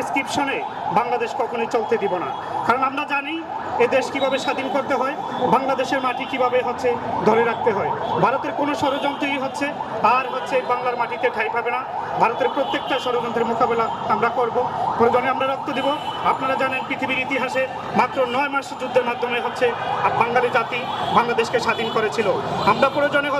প্রেসক্রিপশনে বাংলাদেশ কখনোই চলতে দিব না। কারণ আমরা জানি এ দেশ কিভাবে স্বাধীন করতে হয়, বাংলাদেশের মাটি কিভাবে ধরে রাখতে হয়। ভারতের কোনো ষড়যন্ত্রই আর বাংলার মাটিতে ঠাঁই পাবে না। ভারতের প্রত্যেকটা ষড়যন্ত্রের মোকাবেলা আমরা করব, প্রয়োজনে আমরা রক্ত দিব। আপনারা জানেন পৃথিবীর ইতিহাসে মাত্র 9 মাস যুদ্ধের মাধ্যমে বাঙালি জাতি বাংলাদেশকে স্বাধীন করেছিল। আমরা প্রয়োজনে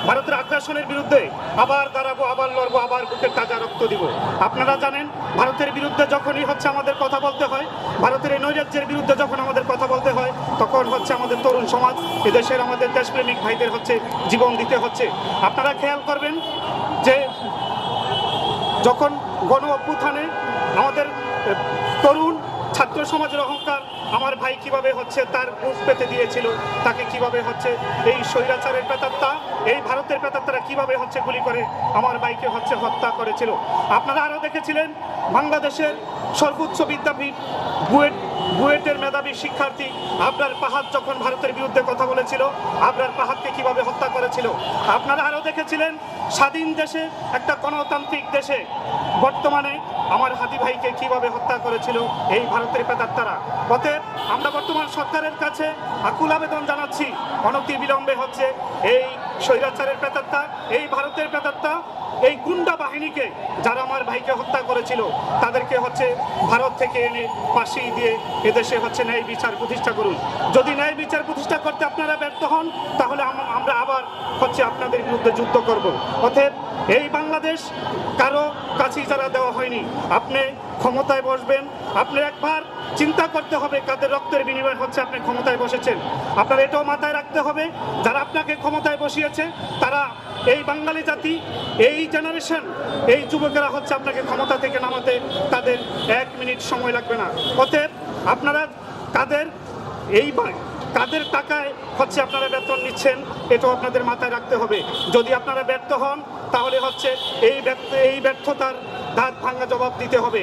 ভারতের আগ্রাসনের বিরুদ্ধে আবার দাঁড়াবো, আবার লড়বো, আবার বুকের তাজা রক্ত দিব। আপনারা জানেন ভারতের বিরুদ্ধে যখনই আমাদের কথা বলতে হয়, ভারতের এই নৈরাজ্যের বিরুদ্ধে যখন আমাদের কথা বলতে হয়, তখন আমাদের তরুণ সমাজ, এদেশের আমাদের দেশপ্রেমিক ভাইদের জীবন দিতে হচ্ছে। আপনারা খেয়াল করবেন যে যখন গণ অভ্যুত্থানে আমাদের তরুণ ছাত্র সমাজের অহংকার আমার ভাই কিভাবে তার বুক পেতে দিয়েছিল, তাকে কিভাবে এই স্বৈরাচারের প্রেতাত্মা, এই ভারতের প্রেতাত্মারা কিভাবে গুলি করে আমার ভাইকে হত্যা করেছিল। আপনারা আরও দেখেছিলেন বাংলাদেশের সর্বোচ্চ বিদ্যাপীঠ বুয়েটের মেধাবী শিক্ষার্থী আবরার পাহাড় যখন ভারতের বিরুদ্ধে কথা বলেছিল, আবরার পাহাড়কে কিভাবে হত্যা করেছিল। আপনারা আরও দেখেছিলেন স্বাধীন দেশে, একটা গণতান্ত্রিক দেশে বর্তমানে আমার হাদি ভাইকে কিভাবে হত্যা করেছিল এই ভারতের প্রেতাত্মারা। অতএব আমরা বর্তমান সরকারের কাছে আকুল আবেদন জানাচ্ছি, অনতি বিলম্বে এই স্বৈরাচারের প্রেতাত্মা, এই ভারতের প্রেতাত্মা, এই গুন্ডা বাহিনীকে যারা আমার ভাইকে হত্যা করেছিল তাদেরকে ভারত থেকে এনে ফাঁসি দিয়ে এদেশে ন্যায় বিচার প্রতিষ্ঠা করুন। যদি ন্যায় বিচার প্রতিষ্ঠা করতে আপনারা ব্যর্থ হন, তাহলে আমরা আবার আপনাদের বিরুদ্ধে যুদ্ধ করব। অতএব এই বাংলাদেশ কারো কাছেই যারা দেওয়া হয়নি। আপনি ক্ষমতায় বসবেন, আপনি একবার চিন্তা করতে হবে কাদের রক্তের বিনিময়ে আপনি ক্ষমতায় বসেছেন। আপনার এটাও মাথায় রাখতে হবে যারা আপনাকে ক্ষমতায় বসিয়েছে তারা এই বাঙালি জাতি, এই জেনারেশন, এই যুবকেরা আপনাকে ক্ষমতা থেকে নামাতে তাদের 1 মিনিট সময় লাগবে না। অতএব আপনারা কাদের টাকায় আপনারা বেতন নিচ্ছেন এটাও আপনাদের মাথায় রাখতে হবে। যদি আপনারা ব্যর্থ হন তাহলে এই ব্যর্থতার দাঁত ভাঙা জবাব দিতে হবে।